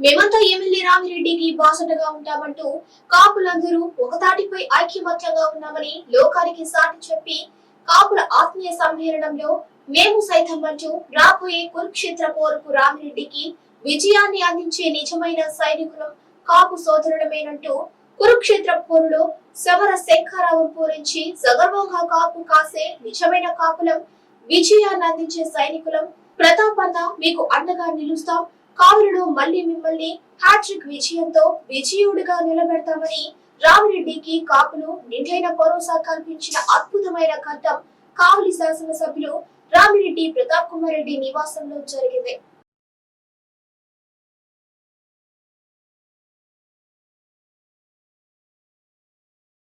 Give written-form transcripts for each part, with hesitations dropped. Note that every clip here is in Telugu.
మేమంతా ఎమ్మెల్యే రామిరెడ్డికి బాసటగా ఉంటామంటూ కాపులందరూ ఒకతాటిపై ఐక్యమత్యంగా ఉన్నామని లోకానికి సాటి చెప్పి కాపుల ఆత్మీయ సమ్మేళనంలో మేము సైతం అంటూ రాబోయే కురుక్షేత్ర పోరుకు రామిరెడ్డికి విజయాన్ని అందించే నిజమైన సైనికులం కాపు సోదరులమేనంటూ కురుక్షేత్ర పోరులో సమర శంఖారావం పూరించి సగర్వంగా కాపు కాసే నిజమైన కాపులం, విజయాన్ని అందించే సైనికులం. ప్రతాపన్న మీకు అండగా నిలుస్తాం. కావులను మళ్లీ మిమ్మల్ని హ్యాట్రిక్ విజయంతో విజయుడిగా నిలబెడతామని రామిరెడ్డికి కాపులు నిండైన భరోసా కల్పించిన అద్భుతమైన ఘట్టం కావలి శాసనసభ్యులు రామిరెడ్డి ప్రతాప్ కుమార్ రెడ్డి నివాసంలో జరిగింది.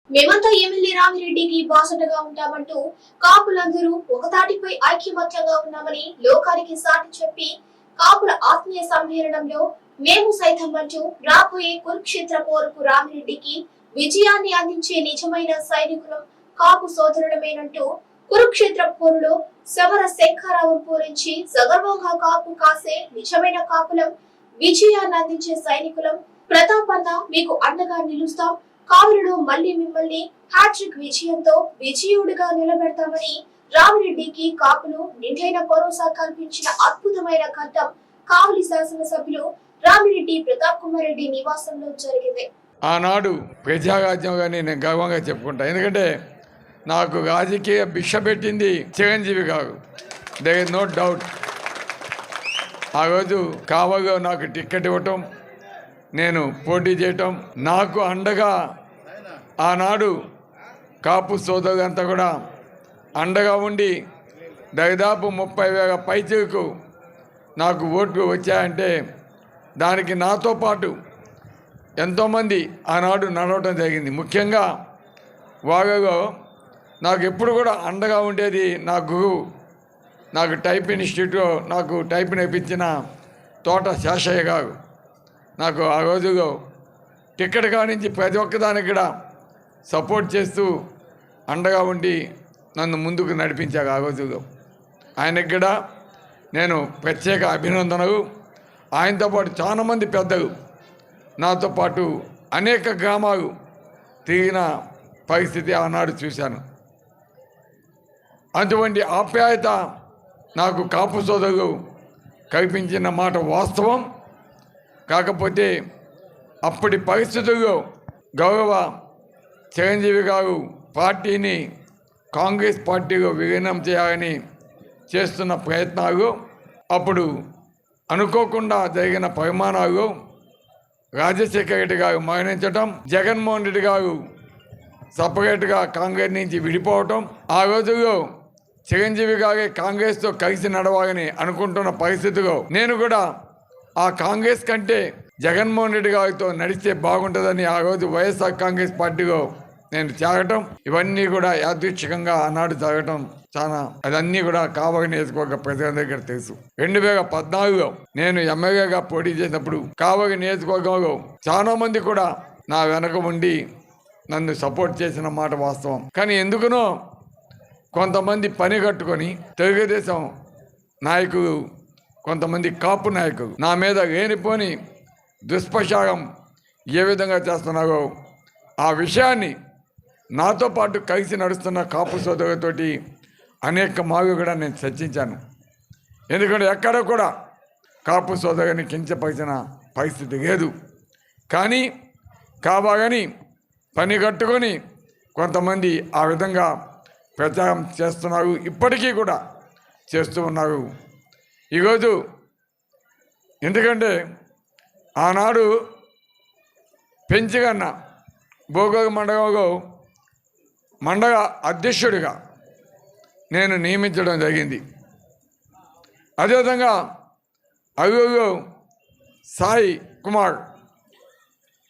మేమంతా ఎమ్మెల్యే రామిరెడ్డికి బాసటగా ఉంటామంటూ కాపులందరూ ఒకతాటిపై ఐక్యమత్యంగా ఉన్నామని లోకానికి సాటి చెప్పి కాపుల ఆత్మీయ సమ్మేళనంలో మేము సైతం అంటూ రాబోయే కురుక్షేత్ర పోరుకు రామిరెడ్డికి విజయాన్ని అందించే నిజమైన సైనికులం కాపు సోదరులమేనంటూ కురుక్షేత్ర పోరులో సమర శంఖారావం పూరించి సగర్వంగా కాపు కాసే నిజమైన కాపులం, విజయాన్ని అందించే సైనికులం. ప్రతాపన్న మీకు అండగా నిలుస్తాం. కావులను మళ్లీ మిమ్మల్ని హ్యాట్రిక్ విజయంతో విజయుడిగా నిలబెడతామని రామిరెడ్డికి కాపులు నిండైన భరోసా కల్పించిన అద్భుతమైన ఘట్టం కావలి శాసనసభ్యులు రామిరెడ్డి ప్రతాప్ కుమార్ రెడ్డి నివాసంలో జరిగింది. ఆనాడు ప్రజారాజ్యంగా నేను గర్వంగా చెప్పుకుంటా. ఎందుకంటే నాకు రాజకీయ భిక్ష పెట్టింది చిరంజీవి గారు, దేర్ ఇస్ నో డౌట్. ఆ రోజు కావగా నాకు టికెట్ ఇవ్వటం, నేను పోటీ చేయటం, నాకు అండగా ఆనాడు కాపు సోదరులంతా కూడా అండగా ఉండి దాదాపు 30,000 పైచీలకు నాకు ఓట్లు వచ్చాయంటే దానికి నాతో పాటు ఎంతోమంది ఆనాడు నడవటం జరిగింది. ముఖ్యంగా వాగలో నాకు ఎప్పుడు కూడా అండగా ఉండేది నా గురువు, నాకు టైప్ ఇన్స్టిట్యూట్లో నాకు టైప్ నేర్పించిన తోట శేషయ్య గారు. నాకు ఆ రోజులో టికెట్ కానించి ప్రతి ఒక్కదానికి కూడా సపోర్ట్ చేస్తూ అండగా ఉండి నన్ను ముందుకు నడిపించాక ఆ రోజుల్లో ఆయనకి కూడా నేను ప్రత్యేక అభినందనలు. ఆయనతో పాటు చాలామంది పెద్దలు నాతో పాటు అనేక గ్రామాలు తిరిగిన పరిస్థితి ఆనాడు చూశాను. అటువంటి ఆప్యాయత నాకు కాపు సోదరులు కల్పించిన మాట వాస్తవం. కాకపోతే అప్పటి పరిస్థితుల్లో గౌరవ చిరంజీవి గారు పార్టీని కాంగ్రెస్ పార్టీలో విలీనం చేయాలని చేస్తున్న ప్రయత్నాలు, అప్పుడు అనుకోకుండా జరిగిన పరిమాణాలు, రాజశేఖర రెడ్డి గారు మరణించటం, జగన్మోహన్ రెడ్డి గారు సపరేట్గా కాంగ్రెస్ నుంచి విడిపోవటం, ఆ రోజుల్లో చిరంజీవి గారే కాంగ్రెస్తో కలిసి నడవాలని అనుకుంటున్న పరిస్థితిలో నేను కూడా ఆ కాంగ్రెస్ కంటే జగన్మోహన్ రెడ్డి గారితో నడిస్తే బాగుంటుందని ఆ రోజు వైఎస్ఆర్ కాంగ్రెస్ పార్టీలో నేను చేరటం, ఇవన్నీ కూడా యాదృచ్ఛికంగా ఆనాడు జరగటం చాలా అదన్నీ కూడా కావలి నియోజకవర్గ ప్రజల దగ్గర తెలుసు. 2014లో నేను ఎమ్మెల్యేగా పోటీ చేసినప్పుడు కావలి నియోజకవర్గంలో చాలా మంది కూడా నా వెనక ఉండి నన్ను సపోర్ట్ చేసిన మాట వాస్తవం. కానీ ఎందుకునో కొంతమంది పని కట్టుకొని తెలుగుదేశం నాయకులు, కొంతమంది కాపు నాయకులు నా మీద లేనిపోని దుష్ప్రచారం ఏ విధంగా చేస్తున్నారో ఆ విషయాన్ని నాతో పాటు కలిసి నడుస్తున్న కాపు సోదరులతోటి అనేక మార్లు కూడా నేను చర్చించాను. ఎందుకంటే ఎక్కడ కూడా కాపు సోదరుని కించపరిచిన పరిస్థితి లేదు. కానీ కావాలని పని కట్టుకొని కొంతమంది ఆ విధంగా ప్రచారం చేస్తున్నారు, ఇప్పటికీ కూడా చేస్తూ ఉన్నారు. ఈరోజు ఎందుకంటే ఆనాడు పెంచిగన్న భోగోగ మండలంలో మండల అధ్యక్షుడిగా నేను నియమించడం జరిగింది. అదేవిధంగా అల్లూరులో సాయి కుమార్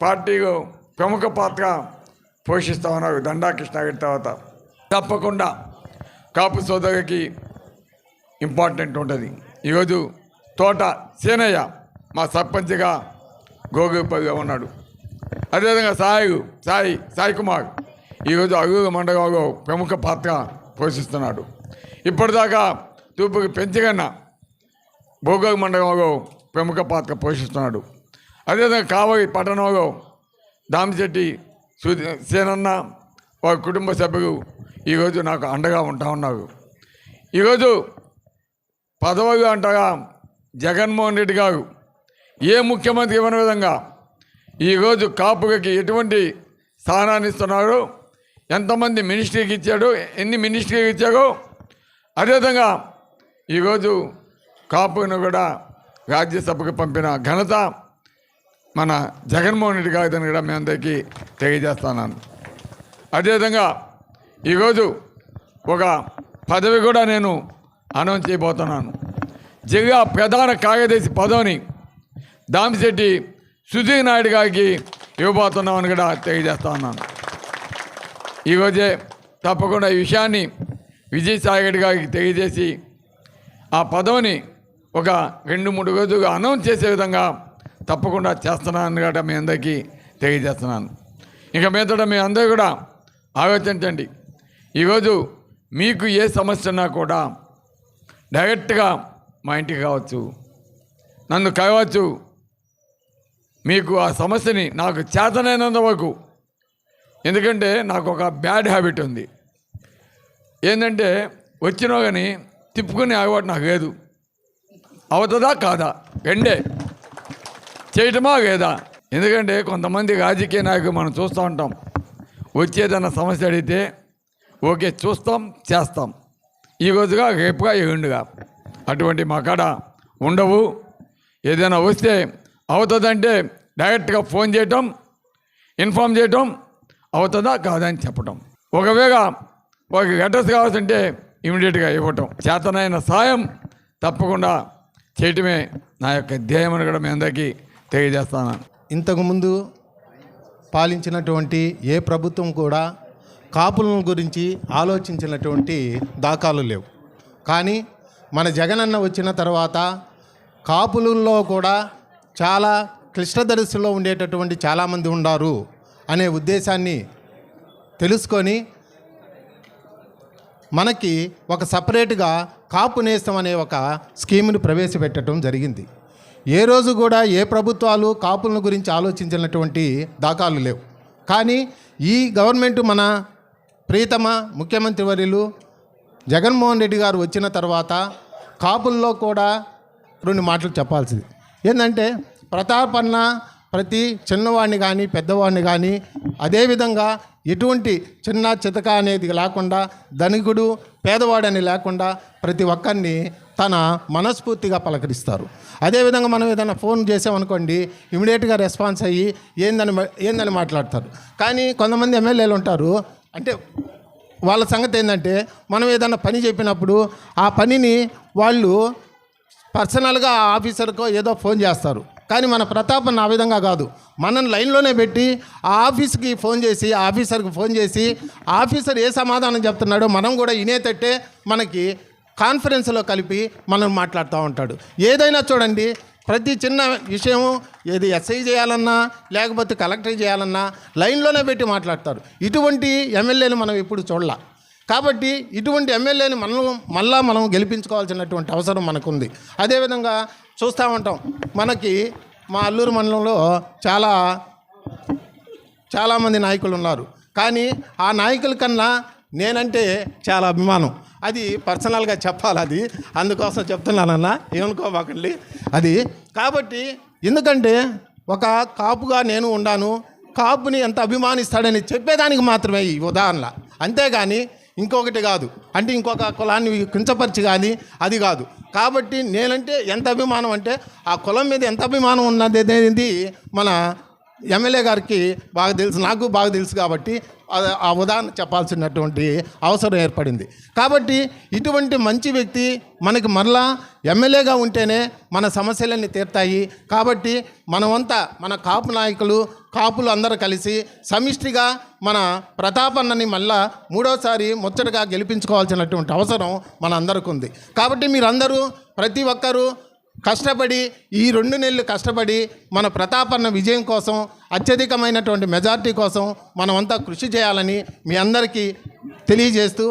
పార్టీలో ప్రముఖ పాత్ర పోషిస్తూ ఉన్నారు. దండా కృష్ణారెడ్డి తర్వాత తప్పకుండా కాపు సోదరుకి ఇంపార్టెంట్ ఉంటుంది. ఈరోజు తోట సేనయ్య మా సర్పంచ్గా గోగుపల్లిగా ఉన్నాడు. అదేవిధంగా సాయి కుమార్ ఈరోజు అల్లూరు మండలంలో ప్రముఖ పాత్ర పోషిస్తున్నాడు. ఇప్పటిదాకా తూపుకి పెంచగన్న భోగోగ మండలంలో ప్రముఖ పాత్ర పోషిస్తున్నాడు. అదేవిధంగా కావలి పట్టణంలో దామిశెట్టి సేనన్న వారి కుటుంబ సభ్యులు ఈరోజు నాకు అండగా ఉంటా ఉన్నారు. ఈరోజు పదవిగా అంటగా జగన్మోహన్ రెడ్డి గారు ఏ ముఖ్యమంత్రి ఇవ్వని విధంగా ఈరోజు కాపులకి ఎటువంటి స్థానాన్ని ఇస్తున్నాడు, ఎంతమంది మినిస్ట్రీకి ఇచ్చాడు, ఎన్ని మినిస్ట్రీకి ఇచ్చాడో, అదేవిధంగా ఈరోజు కాపును కూడా రాజ్యసభకు పంపిన ఘనత మన జగన్మోహన్ రెడ్డి గారిని కూడా మీ అందరికీ తెలియజేస్తున్నాను. అదేవిధంగా ఈరోజు ఒక పదవి కూడా నేను అనౌన్స్ చేయబోతున్నాను. జిల్లా ప్రధాన కార్యదర్శి పదవిని దామిశెట్టి సుధీర్ నాయుడు గారికి ఇవ్వబోతున్నామని కూడా తెలియజేస్తా ఉన్నాను. ఈరోజే తప్పకుండా ఈ విషయాన్ని విజయసాయి రెడ్డి గారికి తెలియజేసి ఆ పదవిని ఒక 2-3 రోజులుగా అనౌన్స్ చేసే విధంగా తప్పకుండా చేస్తున్నాను కూడా మీ అందరికీ తెలియజేస్తున్నాను. ఇక మీదట మీ అందరూ కూడా ఆలోచించండి. ఈరోజు మీకు ఏ సమస్య ఉన్నా కూడా డైరెక్ట్గా మా ఇంటికి కావచ్చు, నన్ను కలవచ్చు. మీకు ఆ సమస్యని నాకు చేతనైనంత వరకు, ఎందుకంటే నాకు ఒక బ్యాడ్ హ్యాబిట్ ఉంది. ఏంటంటే వచ్చినా కానీ తిప్పుకునే అలవాటు నాకు లేదు. అవుతుందా కాదా రెండే, చేయటమా లేదా. ఎందుకంటే కొంతమంది రాజకీయ నాయకులు మనం చూస్తూ ఉంటాం, వచ్చేదన్న సమస్య అడిగితే ఓకే చూస్తాం చేస్తాం, ఈ రోజుగా రేపుగా ఎగుండుగా. అటువంటి మా కాడ ఉండవు. ఏదైనా వస్తే అవుతుందంటే డైరెక్ట్గా ఫోన్ చేయటం, ఇన్ఫామ్ చేయటం, అవుతుందా కాదని చెప్పటం. ఒకవేళ ఒక అడ్రస్ కావాల్సింటే ఇమీడియట్గా ఇవ్వటం, చేతనైన సాయం తప్పకుండా చేయటమే నా యొక్క ధ్యేయం అని కూడా మీ అందరికీ తెలియజేస్తాను. ఇంతకుముందు పాలించినటువంటి ఏ ప్రభుత్వం కూడా కాపుల గురించి ఆలోచించినటువంటి దాఖలు లేవు. కానీ మన జగనన్న వచ్చిన తర్వాత కాపులలో కూడా చాలా క్లిష్ట దరిస్థితిలో ఉండేటటువంటి చాలామంది ఉన్నారు అనే ఉద్దేశాన్ని తెలుసుకొని మనకి ఒక సపరేట్గా కాపు నేస్తం అనే ఒక స్కీమ్ని ప్రవేశపెట్టడం జరిగింది. ఏ రోజు కూడా ఏ ప్రభుత్వాలు కాపుల గురించి ఆలోచించినటువంటి దాఖలు లేవు. కానీ ఈ గవర్నమెంట్ మన ప్రియతమ ముఖ్యమంత్రి వర్యులు జగన్మోహన్ రెడ్డి గారు వచ్చిన తర్వాత కాపుల్లో కూడా 2 మాటలు చెప్పాల్సింది ఏంటంటే, ప్రతాపన్న ప్రతి చిన్నవాడిని కానీ పెద్దవాడిని కానీ అదేవిధంగా ఎటువంటి చిన్న చితక అనేది లేకుండా, ధనికుడు పేదవాడని లేకుండా ప్రతి ఒక్కరిని తన మనస్ఫూర్తిగా పలకరిస్తారు. అదేవిధంగా మనం ఏదైనా ఫోన్ చేసామనుకోండి, ఇమీడియట్గా రెస్పాన్స్ అయ్యి ఏందని మాట్లాడతారు. కానీ కొంతమంది ఎమ్మెల్యేలు ఉంటారు, అంటే వాళ్ళ సంగతి ఏంటంటే, మనం ఏదైనా పని చెప్పినప్పుడు ఆ పనిని వాళ్ళు పర్సనల్గా ఆ ఆఫీసర్కో ఏదో ఫోన్ చేస్తారు. కానీ మన ప్రతాపన్ ఆ విధంగా కాదు, మనల్ని లైన్లోనే పెట్టి ఆ ఆఫీస్కి ఫోన్ చేసి, ఆ ఆఫీసర్కి ఫోన్ చేసి, ఆఫీసర్ ఏ సమాధానం చెప్తున్నాడో మనం కూడా వినేటట్టే మనకి కాన్ఫరెన్స్లో కలిపి మనం మాట్లాడుతూ ఉంటాడు. ఏదైనా చూడండి, ప్రతి చిన్న విషయం ఏది ఎస్ఐ చేయాలన్నా లేకపోతే కలెక్టర్ చేయాలన్నా లైన్లోనే పెట్టి మాట్లాడతారు. ఇటువంటి ఎమ్మెల్యేలు మనం ఎప్పుడు చూడాల. కాబట్టి ఇటువంటి ఎమ్మెల్యేని మనం గెలిపించుకోవాల్సినటువంటి అవసరం మనకుంది. అదేవిధంగా చూస్తూ ఉంటాం, మనకి మా అల్లూరు మండలంలో చాలామంది నాయకులు ఉన్నారు. కానీ ఆ నాయకుల కన్నా నేనంటే చాలా అభిమానం. అది పర్సనల్గా చెప్పాలి, అది అందుకోసం చెప్తున్నానన్నా, ఏమనుకోబాకండి అది. కాబట్టి ఎందుకంటే ఒక కాపుగా నేను ఉండాను, కాపుని ఎంత అభిమానిస్తాడని చెప్పేదానికి మాత్రమే ఈ ఉదాహరణ, అంతేగాని ఇంకొకటి కాదు. అంటే ఇంకొక కులాన్ని కించపరిచి కానీ అది కాదు. కాబట్టి నేనంటే ఎంత అభిమానం అంటే ఆ కులం మీద ఎంత అభిమానం ఉన్నది అనేది మన ఎమ్మెల్యే గారికి బాగా తెలుసు, నాకు బాగా తెలుసు. కాబట్టి ఆ ఉదాహరణ చెప్పాల్సినటువంటి అవసరం ఏర్పడింది. కాబట్టి ఇటువంటి మంచి వ్యక్తి మనకి మరలా ఎమ్మెల్యేగా ఉంటేనే మన సమస్యలన్నీ తీరుతాయి. కాబట్టి మనమంతా మన కాపు నాయకులు, కాపులు అందరూ కలిసి సమిష్టిగా మన ప్రతాపన్నని మళ్ళా 3వసారి ముచ్చటగా గెలిపించుకోవాల్సినటువంటి అవసరం మన అందరికీ ఉంది. కాబట్టి మీరందరూ ప్రతి ఒక్కరూ కష్టపడి ఈ 2 నెలలు కష్టపడి మన ప్రతాపన్న విజయం కోసం, అత్యధికమైనటువంటి మెజార్టీ కోసం మనమంతా కృషి చేయాలని మీ అందరికీ తెలియజేస్తూ